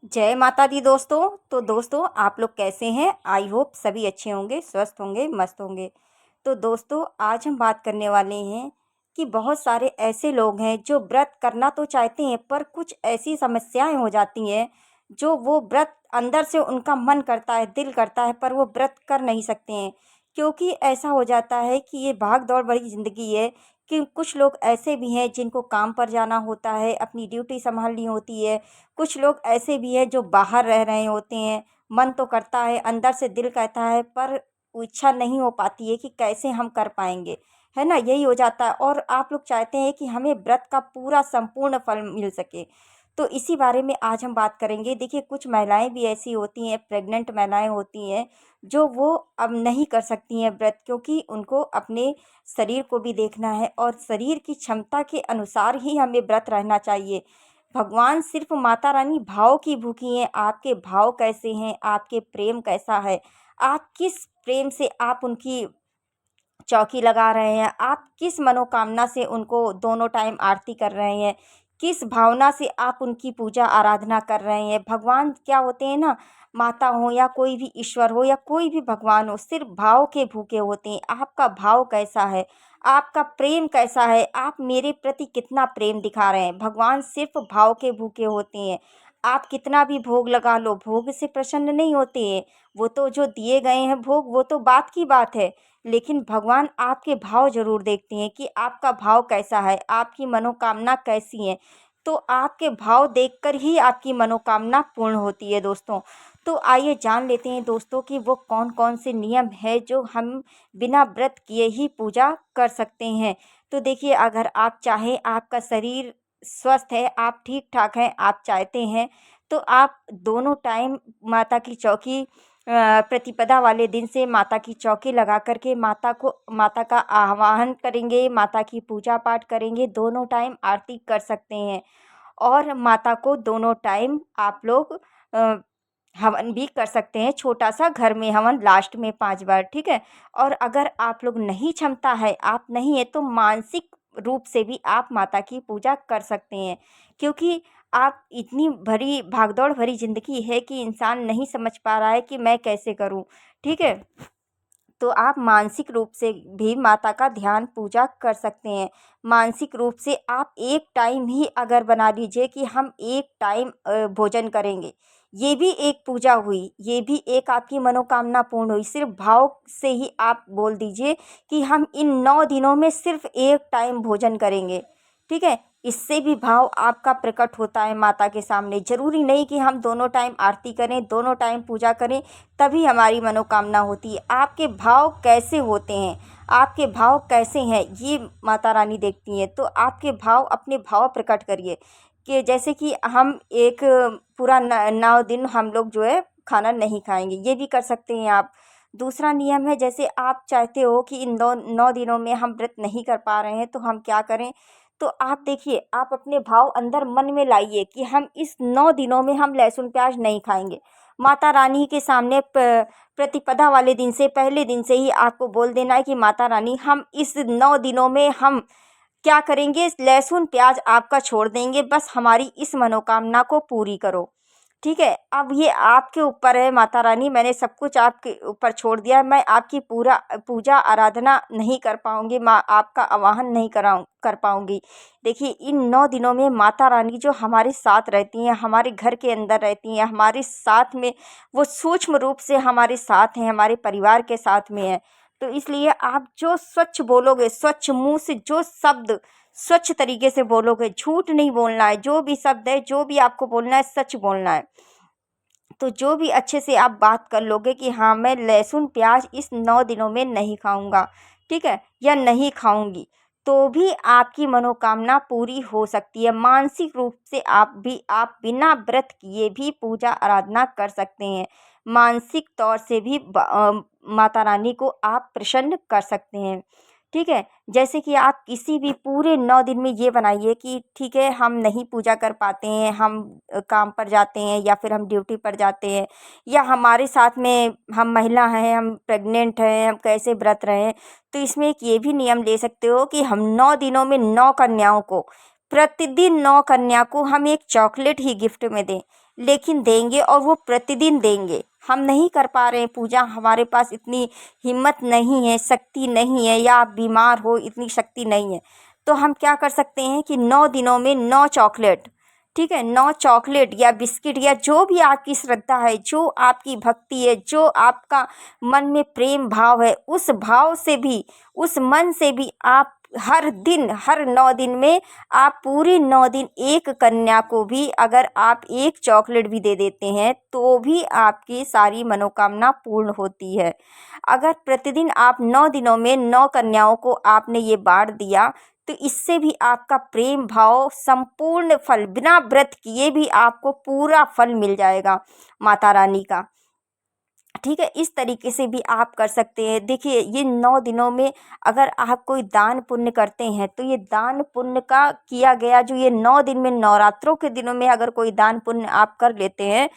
जय माता दी दोस्तों। तो दोस्तों आप लोग कैसे हैं? आई होप सभी अच्छे होंगे, स्वस्थ होंगे, मस्त होंगे। तो दोस्तों आज हम बात करने वाले हैं कि बहुत सारे ऐसे लोग हैं जो व्रत करना तो चाहते हैं पर कुछ ऐसी समस्याएं हो जाती हैं जो वो व्रत अंदर से उनका मन करता है, दिल करता है पर वो व्रत कर नहीं सकते हैं। क्योंकि ऐसा हो जाता है कि ये भाग दौड़ भरी ज़िंदगी है कि कुछ लोग ऐसे भी हैं जिनको काम पर जाना होता है, अपनी ड्यूटी संभालनी होती है। कुछ लोग ऐसे भी हैं जो बाहर रह रहे होते हैं। मन तो करता है, अंदर से दिल कहता है पर वो इच्छा नहीं हो पाती है कि कैसे हम कर पाएँगे, है ना? यही हो जाता है और आप लोग चाहते हैं कि हमें व्रत का पूरा संपूर्ण फल मिल सके। तो इसी बारे में आज हम बात करेंगे। देखिए कुछ महिलाएँ भी ऐसी होती हैं, प्रेग्नेंट महिलाएँ होती हैं, जो वो अब नहीं कर सकती हैं व्रत क्योंकि उनको अपने शरीर को भी देखना है और शरीर की क्षमता के अनुसार ही हमें व्रत रहना चाहिए। भगवान सिर्फ़ माता रानी भाव की भूखी हैं, आपके भाव कैसे हैं, आपके प्रेम कैसा है, आप किस प्रेम से आप उनकी चौकी लगा रहे हैं, आप किस मनोकामना से उनको दोनों टाइम आरती कर रहे हैं, किस भावना से आप उनकी पूजा आराधना कर रहे हैं। भगवान क्या होते हैं ना, माता हो या कोई भी ईश्वर हो या कोई भी भगवान हो, सिर्फ़ भाव के भूखे होते हैं। आपका भाव कैसा है, आपका प्रेम कैसा है, आप मेरे प्रति कितना प्रेम दिखा रहे हैं। भगवान सिर्फ़ भाव के भूखे होते हैं। आप कितना भी भोग लगा लो, भोग से प्रसन्न नहीं होते हैं। वो तो जो दिए गए हैं भोग, वो तो बात की बात है। लेकिन भगवान आपके भाव ज़रूर देखते हैं कि आपका भाव कैसा है, आपकी मनोकामना कैसी है। तो आपके भाव देखकर ही आपकी मनोकामना पूर्ण होती है दोस्तों। तो आइए जान लेते हैं दोस्तों कि वो कौन-कौन से नियम हैं जो हम बिना व्रत किए ही पूजा कर सकते हैं। तो देखिए अगर आप चाहें, आपका शरीर स्वस्थ है, आप ठीक-ठाक हैं, आप चाहते हैं, तो आप दोनों टाइम माता की चौकी प्रतिपदा वाले दिन से माता की चौकी लगा कर के माता का आह्वान करेंगे, माता की पूजा पाठ करेंगे, दोनों टाइम आरती कर सकते हैं। और माता को दोनों टाइम आप लोग अ, हवन भी कर सकते हैं, छोटा-सा घर में हवन लास्ट में 5 बार, ठीक है? और अगर आप लोग नहीं क्षमता है, आप नहीं है तो मानसिक रूप से भी आप माता की पूजा कर सकते हैं। क्योंकि आप इतनी भरी भागदौड़ भरी ज़िंदगी है कि इंसान नहीं समझ पा रहा है कि मैं कैसे करूँ, ठीक है? तो आप मानसिक रूप से भी माता का ध्यान पूजा कर सकते हैं। मानसिक रूप से आप एक टाइम ही अगर बना लीजिए कि हम एक टाइम भोजन करेंगे, ये भी एक पूजा हुई, ये भी एक आपकी मनोकामना पूर्ण हुई। सिर्फ़ भाव से ही आप बोल दीजिए कि हम इन 9 दिनों में सिर्फ़ एक टाइम भोजन करेंगे, ठीक है? इससे भी भाव आपका प्रकट होता है माता के सामने। ज़रूरी नहीं कि हम दोनों टाइम आरती करें, दोनों टाइम पूजा करें, तभी हमारी मनोकामना होती है। आपके भाव कैसे होते हैं, आपके भाव कैसे हैं, ये माता रानी देखती हैं। तो आपके भाव, अपने भाव प्रकट करिए कि जैसे कि हम एक पूरा न 9 दिन हम लोग जो है खाना नहीं खाएँगे, ये भी कर सकते हैं आप। दूसरा नियम है, जैसे आप चाहते हो कि इन 9 दिनों में हम व्रत नहीं कर पा रहे हैं तो हम क्या करें? तो आप देखिए, आप अपने भाव अंदर मन में लाइए कि हम इस 9 दिनों में हम लहसुन प्याज़ नहीं खाएँगे। माता रानी के सामने प्रतिपदा वाले दिन से, पहले दिन से ही आपको बोल देना है कि माता रानी हम इस 9 दिनों में हम क्या करेंगे, लहसुन प्याज आपका छोड़ देंगे, बस हमारी इस मनोकामना को पूरी करो, ठीक है? अब ये आपके ऊपर है माता रानी, मैंने सब कुछ आपके ऊपर छोड़ दिया है, मैं आपकी पूरा पूजा आराधना नहीं कर पाऊँगी, माँ आपका आवाहन नहीं कर पाऊँगी। देखिए इन 9 दिनों में माता रानी जो हमारे साथ रहती हैं, हमारे घर के अंदर रहती हैं, हमारे साथ में वो सूक्ष्म रूप से हमारे साथ हैं, हमारे परिवार के साथ में हैं। तो इसलिए आप जो स्वच्छ बोलोगे, स्वच्छ मुँह से जो शब्द स्वच्छ तरीके से बोलोगे, झूठ नहीं बोलना है, जो भी शब्द है, जो भी आपको बोलना है, सच बोलना है। तो जो भी अच्छे से आप बात कर लोगे कि हाँ, मैं लहसुन प्याज इस 9 दिनों में नहीं खाऊँगा, ठीक है? या नहीं खाऊँगी, तो भी आपकी मनोकामना पूरी हो सकती है। मानसिक रूप से आप बिना व्रत किए भी पूजा आराधना कर सकते हैं। मानसिक तौर से भी माता रानी को आप प्रसन्न कर सकते हैं, ठीक है? जैसे कि आप किसी भी पूरे 9 दिन में ये बनाइए कि ठीक है, हम नहीं पूजा कर पाते हैं, हम काम पर जाते हैं या फिर हम ड्यूटी पर जाते हैं या हमारे साथ में हम महिला हैं, हम प्रेग्नेंट हैं, हम कैसे व्रत रहें। तो इसमें एक ये भी नियम ले सकते हो कि हम 9 दिनों में 9 कन्याओं को प्रतिदिन 9 कन्या को हम एक चॉकलेट ही गिफ्ट में दें, लेकिन देंगे और वो प्रतिदिन देंगे। हम नहीं कर पा रहे हैं पूजा, हमारे पास इतनी हिम्मत नहीं है, शक्ति नहीं है, या आप बीमार हो, इतनी शक्ति नहीं है, तो हम क्या कर सकते हैं कि 9 दिनों में 9 चॉकलेट, ठीक है, 9 चॉकलेट या बिस्किट या जो भी आपकी श्रद्धा है, जो आपकी भक्ति है, जो आपका मन में प्रेम भाव है, उस भाव से भी, उस मन से भी आप हर दिन, हर 9 दिन में आप पूरे 9 दिन एक कन्या को भी अगर आप एक चॉकलेट भी दे देते हैं तो भी आपकी सारी मनोकामना पूर्ण होती है। अगर प्रतिदिन आप 9 दिनों में 9 कन्याओं को आपने ये बांट दिया तो इससे भी आपका प्रेम भाव संपूर्ण फल, बिना व्रत किए भी आपको पूरा फल मिल जाएगा माता रानी का, ठीक है। इस तरीके से भी आप कर सकते हैं। देखिए, ये 9 दिनों में अगर आप कोई दान पुण्य करते हैं तो ये दान पुण्य का किया गया, जो ये 9 दिन में नवरात्रों के दिनों में अगर कोई दान पुण्य आप कर लेते हैं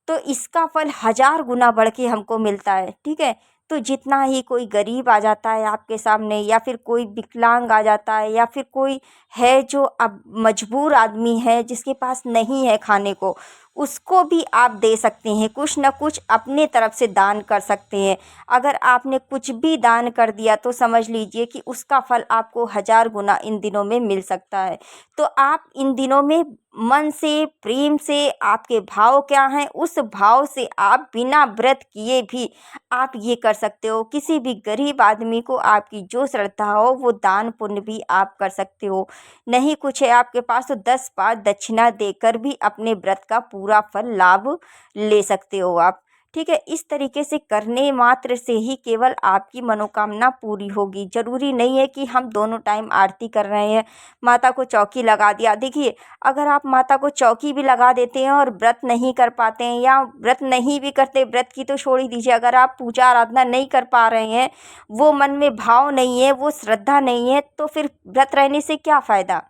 तो इसका फल 1000 गुना बढ़ के हमको मिलता है, ठीक है। तो जितना ही कोई गरीब आ जाता है आपके सामने, या फिर कोई विकलांग आ जाता है, या फिर कोई है जो अब मजबूर आदमी है जिसके पास नहीं है खाने को, उसको भी आप दे सकते हैं, कुछ न कुछ अपने तरफ से दान कर सकते हैं। अगर आपने कुछ भी दान कर दिया तो समझ लीजिए कि उसका फल आपको 1000 गुना इन दिनों में मिल सकता है। तो आप इन दिनों में मन से, प्रेम से, आपके भाव क्या हैं उस भाव से आप बिना व्रत किए भी आप ये कर सकते हो। किसी भी गरीब आदमी को आपकी जो श्रद्धा हो वो दान पुण्य भी आप कर सकते हो। नहीं कुछ है आपके पास तो 10 बार दक्षिणा देकर भी अपने व्रत का पूरा फल लाभ ले सकते हो आप, ठीक है। इस तरीके से करने मात्र से ही केवल आपकी मनोकामना पूरी होगी। ज़रूरी नहीं है कि हम दोनों टाइम आरती कर रहे हैं, माता को चौकी लगा दिया। देखिए, अगर आप माता को चौकी भी लगा देते हैं और व्रत नहीं कर पाते हैं, या व्रत नहीं भी करते, व्रत की तो छोड़ ही दीजिए, अगर आप पूजा आराधना नहीं कर पा रहे हैं, वो मन में भाव नहीं है, वो श्रद्धा नहीं है, तो फिर व्रत रहने से क्या फ़ायदा?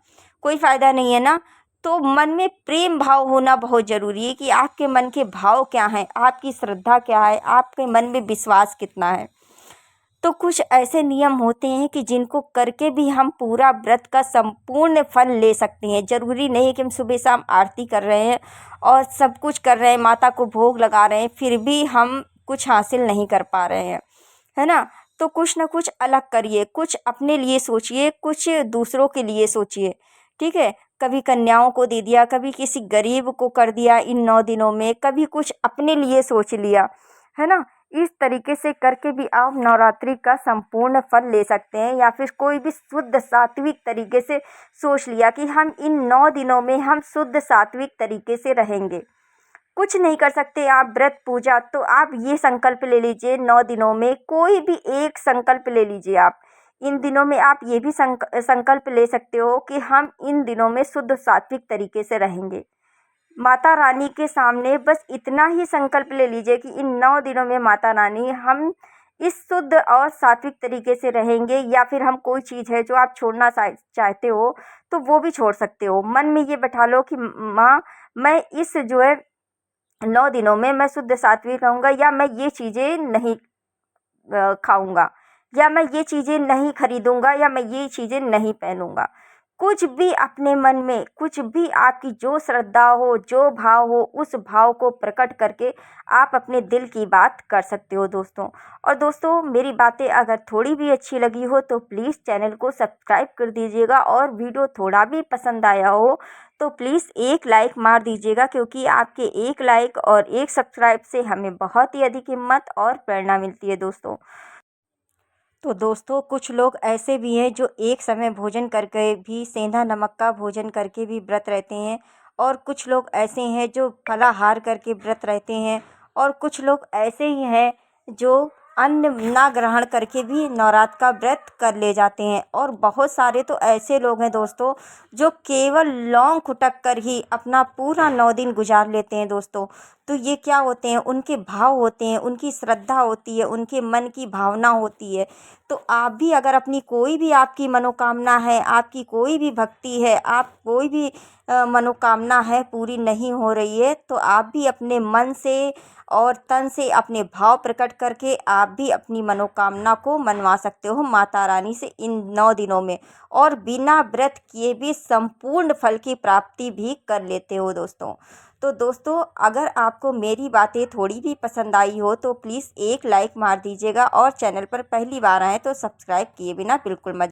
कोई फ़ायदा नहीं है ना। तो मन में प्रेम भाव होना बहुत ज़रूरी है कि आपके मन के भाव क्या हैं, आपकी श्रद्धा क्या है, आपके मन में विश्वास कितना है। तो कुछ ऐसे नियम होते हैं कि जिनको करके भी हम पूरा व्रत का संपूर्ण फल ले सकते हैं। ज़रूरी नहीं है कि हम सुबह शाम आरती कर रहे हैं और सब कुछ कर रहे हैं, माता को भोग लगा रहे हैं, फिर भी हम कुछ हासिल नहीं कर पा रहे हैं, है ना। तो कुछ ना कुछ अलग करिए, कुछ अपने लिए सोचिए, कुछ दूसरों के लिए सोचिए, ठीक है। कभी कन्याओं को दे दिया, कभी किसी गरीब को कर दिया इन 9 दिनों में, कभी कुछ अपने लिए सोच लिया, है ना। इस तरीके से करके भी आप नवरात्रि का संपूर्ण फल ले सकते हैं। या फिर कोई भी शुद्ध सात्विक तरीके से सोच लिया कि हम इन 9 दिनों में हम शुद्ध सात्विक तरीके से रहेंगे। कुछ नहीं कर सकते आप व्रत पूजा, तो आप ये संकल्प ले लीजिए 9 दिनों में कोई भी एक संकल्प ले लीजिए आप। इन दिनों में आप ये भी संकल्प ले सकते हो कि हम इन दिनों में शुद्ध सात्विक तरीके से रहेंगे। माता रानी के सामने बस इतना ही संकल्प ले लीजिए कि इन 9 दिनों में माता रानी हम इस शुद्ध और सात्विक तरीके से रहेंगे। या फिर हम कोई चीज़ है जो आप छोड़ना चाहते हो तो वो भी छोड़ सकते हो। मन में ये बैठा लो कि माँ, मैं इस जो है 9 दिनों में मैं शुद्ध सात्विक रहूँगा, या मैं ये चीज़ें नहीं खाऊँगा, या मैं ये चीज़ें नहीं खरीदूँगा, या मैं ये चीज़ें नहीं पहनूँगा। कुछ भी अपने मन में, कुछ भी आपकी जो श्रद्धा हो, जो भाव हो, उस भाव को प्रकट करके आप अपने दिल की बात कर सकते हो दोस्तों। और दोस्तों, मेरी बातें अगर थोड़ी भी अच्छी लगी हो तो प्लीज़ चैनल को सब्सक्राइब कर दीजिएगा, और वीडियो थोड़ा भी पसंद आया हो तो प्लीज़ एक लाइक मार दीजिएगा, क्योंकि आपके एक लाइक और एक सब्सक्राइब से हमें बहुत ही अधिक हिम्मत और प्रेरणा मिलती है दोस्तों। तो दोस्तों, कुछ लोग ऐसे भी हैं जो एक समय भोजन करके भी, सेंधा नमक का भोजन करके भी व्रत रहते हैं, और कुछ लोग ऐसे हैं जो फलाहार करके व्रत रहते हैं, और कुछ लोग ऐसे ही हैं जो अन्न ना ग्रहण करके भी नवरात्र का व्रत कर ले जाते हैं। और बहुत सारे तो ऐसे लोग हैं दोस्तों जो केवल लौंग खुटक कर ही अपना पूरा 9 दिन गुजार लेते हैं दोस्तों। तो ये क्या होते हैं, उनके भाव होते हैं, उनकी श्रद्धा होती है, उनके मन की भावना होती है। तो आप भी अगर अपनी कोई भी आपकी मनोकामना है, आपकी कोई भी भक्ति है, आप कोई भी मनोकामना है पूरी नहीं हो रही है, तो आप भी अपने मन से और तन से अपने भाव प्रकट करके आप भी अपनी मनोकामना को मनवा सकते हो माता रानी से इन 9 दिनों में, और बिना व्रत किए भी संपूर्ण फल की प्राप्ति भी कर लेते हो दोस्तों। तो दोस्तों, अगर आपको मेरी बातें थोड़ी भी पसंद आई हो तो प्लीज़ एक लाइक मार दीजिएगा, और चैनल पर पहली बार आएँ तो सब्सक्राइब किए बिना बिल्कुल मत